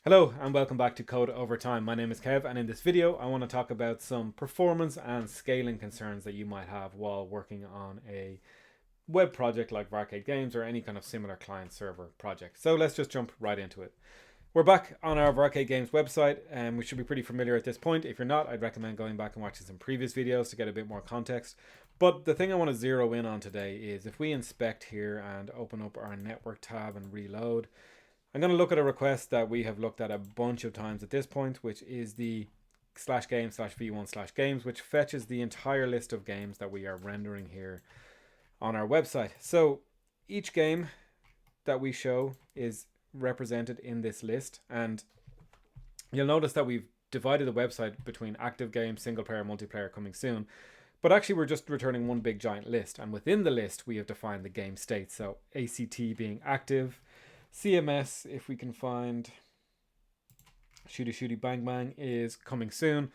Hello and welcome back to Code Over Time. My name is Kev, and in this video I want to talk about some performance and scaling concerns that you might have while working on a web project like Varcade Games or any kind of similar client server project. So let's just jump right into it. We're back on our Varcade Games website, and we should be pretty familiar at this point. If you're not, I'd recommend going back and watching some previous videos to get a bit more context. But the thing I want to zero in on today is if we inspect here and open up our network tab and reload, I'm going to look at a request that we have looked at a bunch of times at this point, which is the /game/v1/games, which fetches the entire list of games that we are rendering here on our website. So each game that we show is represented in this list, and you'll notice that we've divided the website between active games, single player, multiplayer coming soon. But actually, we're just returning one big giant list, and within the list, we have defined the game state. So ACT being active, CMS, if we can find Shooty Shooty Bang Bang, is coming soon.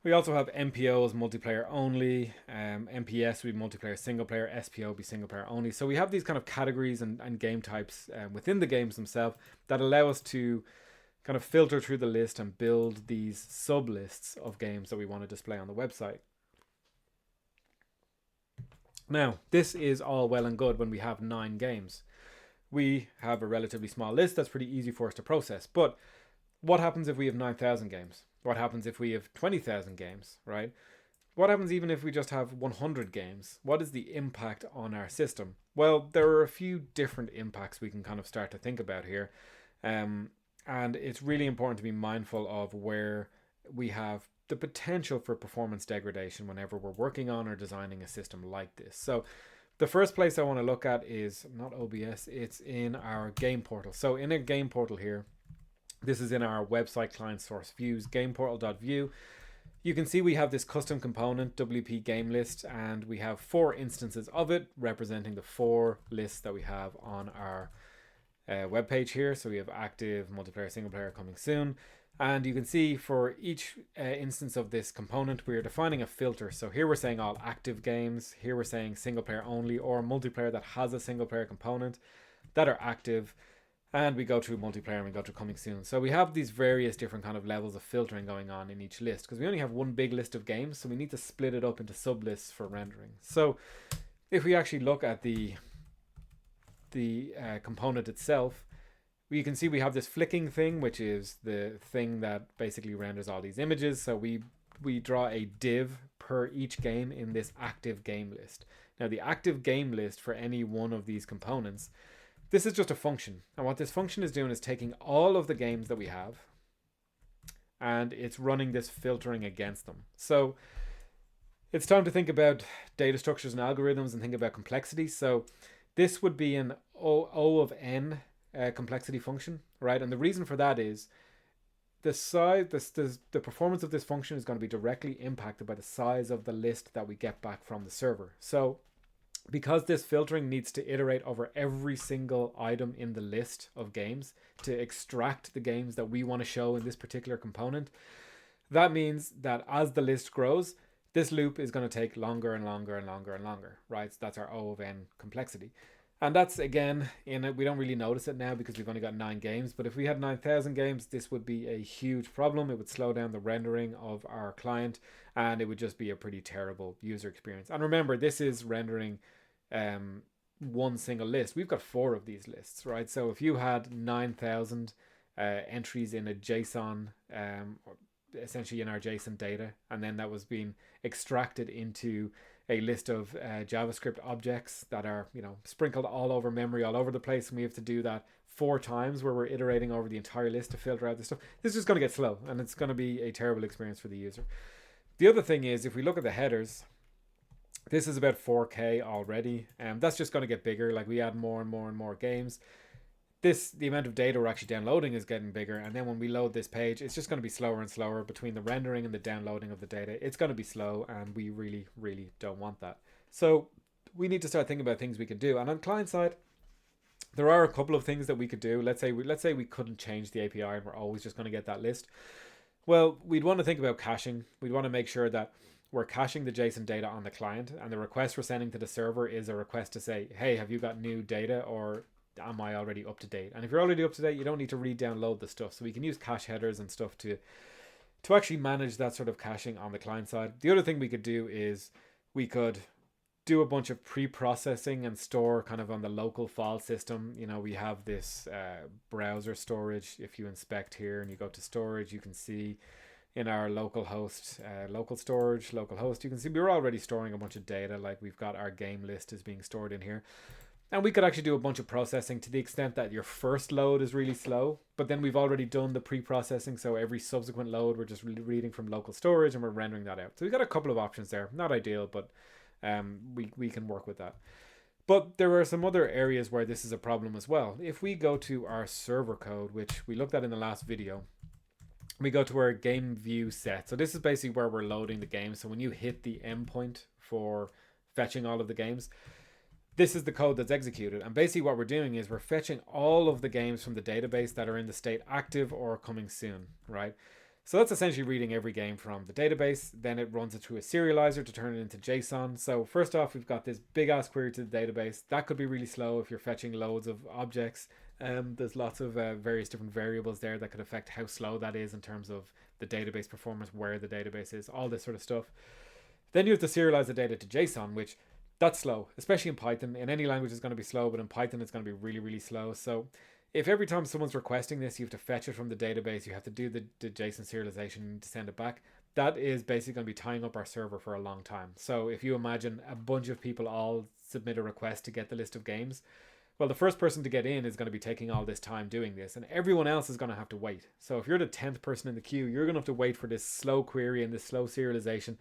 We also have MPOs, multiplayer only. MPS would be multiplayer single player. SPO would be single player only. So we have these kind of categories and game types within the games themselves that allow us to kind of filter through the list and build these sub lists of games that we want to display on the website. Now, this is all well and good when we have 9 games. We have a relatively small list that's pretty easy for us to process. But what happens if we have 9,000 games? What happens if we have 20,000 games, right? What happens even if we just have 100 games? What is the impact on our system? Well, there are a few different impacts we can kind of start to think about here. And it's really important to be mindful of where we have the potential for performance degradation whenever we're working on or designing a system like this. So the first place I want to look at is not OBS, it's in our game portal. So in a game portal here, this is in our website client source views, gameportal.view. You can see we have this custom component, WP game list, and we have 4 instances of it representing the 4 lists that we have on our web page here. So we have active, multiplayer, single player coming soon. And you can see for each instance of this component, we're defining a filter. So here we're saying all active games. Here we're saying single player only or multiplayer that has a single player component that are active. And we go through multiplayer and we go through coming soon. So we have these various different kind of levels of filtering going on in each list because we only have one big list of games. So we need to split it up into sub lists for rendering. So if we actually look at the component itself, you can see we have this flicking thing, which is the thing that basically renders all these images. So we draw a div per each game in this active game list. Now the active game list for any one of these components, this is just a function. And what this function is doing is taking all of the games that we have and it's running this filtering against them. So it's time to think about data structures and algorithms and think about complexity. So this would be an O of n complexity function, right? And the reason for that is the performance of this function is going to be directly impacted by the size of the list that we get back from the server. So because this filtering needs to iterate over every single item in the list of games to extract the games that we want to show in this particular component, that means that as the list grows, this loop is going to take longer and longer and longer and longer, right? So that's our O of n complexity. And that's, again, in it, we don't really notice it now because we've only got 9 games. But if we had 9,000 games, this would be a huge problem. It would slow down the rendering of our client, and it would just be a pretty terrible user experience. And remember, this is rendering one single list. We've got 4 of these lists, right? So if you had 9,000 entries in a JSON, essentially in our JSON data, and then that was being extracted into a list of JavaScript objects that are, sprinkled all over memory, all over the place, and we have to do that 4 times where we're iterating over the entire list to filter out this stuff. This is just going to get slow, and it's going to be a terrible experience for the user. The other thing is, if we look at the headers, this is about 4K already, and that's just going to get bigger. Like we add more and more and more games. The amount of data we're actually downloading is getting bigger, and then when we load this page, it's just going to be slower and slower between the rendering and the downloading of the data. It's going to be slow, and we really, really don't want that. So we need to start thinking about things we can do. And on client side, there are a couple of things that we could do. Let's say we couldn't change the API and we're always just going to get that list. Well, we'd want to think about caching. We'd want to make sure that we're caching the JSON data on the client, and the request we're sending to the server is a request to say, hey, have you got new data or am I already up to date? And if you're already up to date, you don't need to re-download the stuff. So we can use cache headers and stuff to actually manage that sort of caching on the client side. The other thing we could do is we could do a bunch of pre-processing and store kind of on the local file system. You know, we have this browser storage. If you inspect here and you go to storage, you can see in our local host, local storage, local host, you can see we're already storing a bunch of data. Like we've got our game list is being stored in here. And we could actually do a bunch of processing to the extent that your first load is really slow, but then we've already done the pre-processing. So every subsequent load, we're just reading from local storage and we're rendering that out. So we've got a couple of options there. Not ideal, but we can work with that. But there are some other areas where this is a problem as well. If we go to our server code, which we looked at in the last video, we go to our game view set. So this is basically where we're loading the game. So when you hit the endpoint for fetching all of the games, this is the code that's executed. And basically what we're doing is we're fetching all of the games from the database that are in the state active or coming soon, right? So that's essentially reading every game from the database. Then it runs it through a serializer to turn it into JSON. So first off, we've got this big ass query to the database. That could be really slow if you're fetching loads of objects. There's lots of various different variables there that could affect how slow that is in terms of the database performance, where the database is, all this sort of stuff. Then you have to serialize the data to JSON, which that's slow, especially in Python. In any language it's going to be slow, but in Python it's going to be really, really slow. So if every time someone's requesting this, you have to fetch it from the database, you have to do the JSON serialization to send it back, that is basically going to be tying up our server for a long time. So if you imagine a bunch of people all submit a request to get the list of games, well, the first person to get in is going to be taking all this time doing this, and everyone else is going to have to wait. So if you're the 10th person in the queue, you're going to have to wait for this slow query and this slow serialization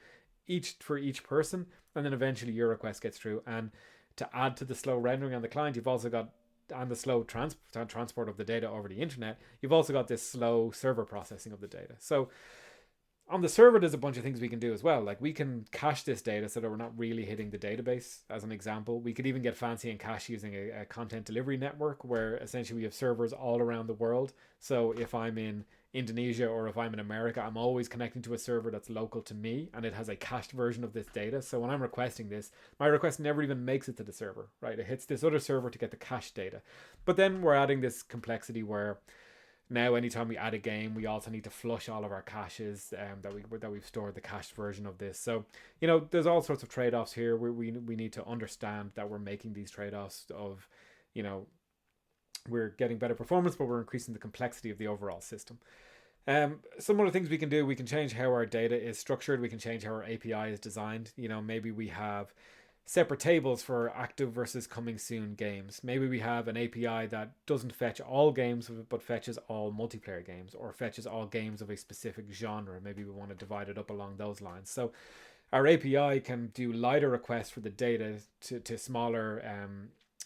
for each person, and then eventually your request gets through. And to add to the slow rendering on the client, you've also got, and the slow transport of the data over the internet, you've also got this slow server processing of the data. So on the server, there's a bunch of things we can do as well. Like we can cache this data so that we're not really hitting the database, as an example. We could even get fancy and cache using a content delivery network, where essentially we have servers all around the world. So if I'm in Indonesia or if I'm in America, I'm always connecting to a server that's local to me, and it has a cached version of this data. So when I'm requesting this, my request never even makes it to the server, right? It hits this other server to get the cached data. But then we're adding this complexity where now anytime we add a game, we also need to flush all of our caches that we've stored the cached version of this. So, you know, there's all sorts of trade-offs here where we need to understand that we're making these trade-offs of, you know, we're getting better performance, but we're increasing the complexity of the overall system. Some other things we can do, we can change how our data is structured. We can change how our API is designed. You know, maybe we have separate tables for active versus coming soon games. Maybe we have an API that doesn't fetch all games, but fetches all multiplayer games, or fetches all games of a specific genre. Maybe we want to divide it up along those lines. So our API can do lighter requests for the data to smaller,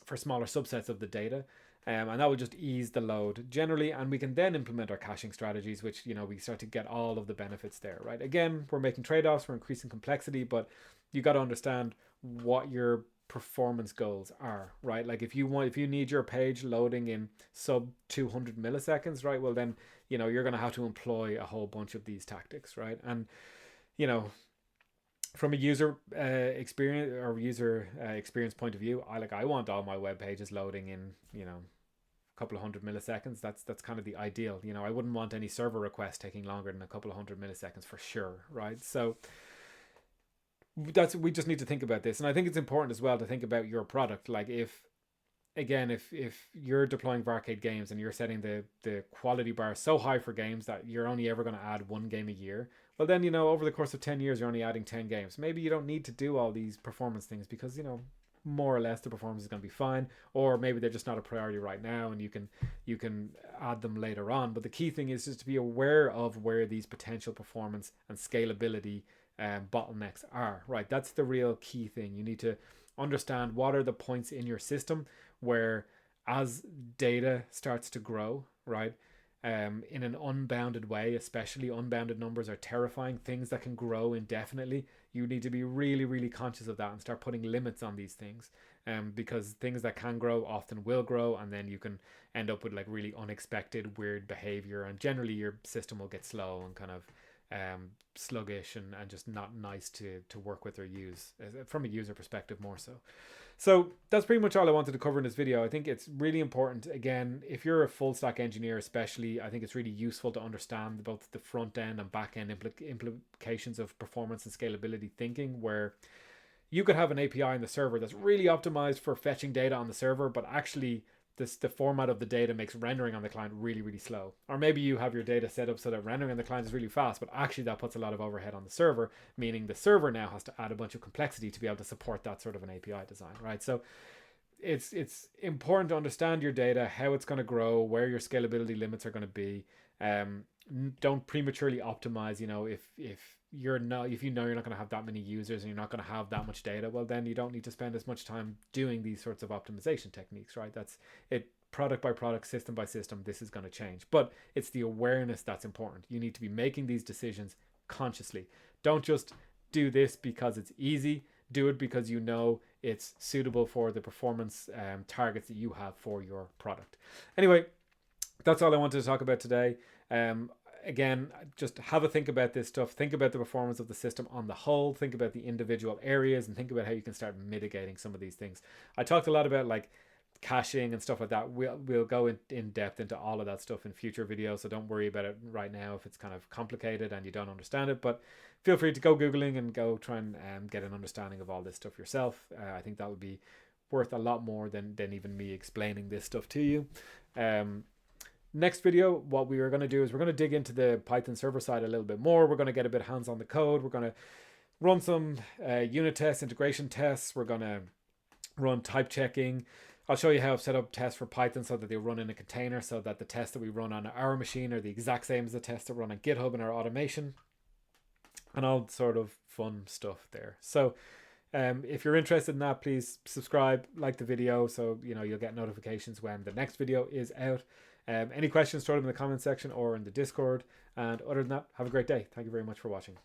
for smaller subsets of the data. And that will just ease the load generally, and we can then implement our caching strategies, which, you know, we start to get all of the benefits there, right? Again, we're making trade-offs, we're increasing complexity, but you got to understand what your performance goals are, right? Like if you need your page loading in sub 200 milliseconds, right? Well, then, you know, you're going to have to employ a whole bunch of these tactics, right? And, you know, from a user experience point of view, I want all my web pages loading in, you know, couple of 100 milliseconds. That's kind of the ideal. You know, I wouldn't want any server requests taking longer than a couple of 100 milliseconds for sure, right? So we just need to think about this. And I think it's important as well to think about your product. Like if you're deploying for arcade games and you're setting the quality bar so high for games that you're only ever going to add one game a year, well then, you know, over the course of 10 years you're only adding 10 games. Maybe you don't need to do all these performance things because, you know, more or less the performance is going to be fine, or maybe they're just not a priority right now and you can add them later on. But the key thing is just to be aware of where these potential performance and scalability bottlenecks are, right? That's the real key thing. You need to understand what are the points in your system where, as data starts to grow, right, in an unbounded way, especially unbounded numbers are terrifying, things that can grow indefinitely. You need to be really, really conscious of that and start putting limits on these things, because things that can grow often will grow, and then you can end up with like really unexpected weird behavior, and generally your system will get slow and kind of sluggish and just not nice to work with or use from a user perspective more so. So that's pretty much all I wanted to cover in this video. I think it's really important, again, if you're a full stack engineer especially, I think it's really useful to understand both the front end and back end implications of performance and scalability thinking, where you could have an API in the server that's really optimized for fetching data on the server, but actually the format of the data makes rendering on the client really, really slow. Or maybe you have your data set up so that rendering on the client is really fast, but actually that puts a lot of overhead on the server, meaning the server now has to add a bunch of complexity to be able to support that sort of an API design, right? So it's important to understand your data, how it's going to grow, where your scalability limits are going to be. Don't prematurely optimize. If you know you're not going to have that many users and you're not going to have that much data, well, then you don't need to spend as much time doing these sorts of optimization techniques, right? That's it. Product by product, system by system, this is going to change, but it's the awareness that's important. You need to be making these decisions consciously. Don't just do this because it's easy. Do it because you know it's suitable for the performance targets that you have for your product. Anyway, that's all I wanted to talk about today. Again, just have a think about this stuff. Think about the performance of the system on the whole. Think about the individual areas and think about how you can start mitigating some of these things. I talked a lot about like caching and stuff like that. We'll go in depth into all of that stuff in future videos, so don't worry about it right now if it's kind of complicated and you don't understand it, but feel free to go Googling and go try and get an understanding of all this stuff yourself. I think that would be worth a lot more than even me explaining this stuff to you. Next video, what we are going to do is we're going to dig into the Python server side a little bit more. We're going to get a bit hands on the code. We're going to run some unit tests, integration tests. We're going to run type checking. I'll show you how I've set up tests for Python so that they run in a container, so that the tests that we run on our machine are the exact same as the tests that run on GitHub in our automation, and all sort of fun stuff there. So if you're interested in that, please subscribe, like the video, so you'll get notifications when the next video is out. Any questions, throw them in the comment section or in the Discord. And other than that, have a great day. Thank you very much for watching.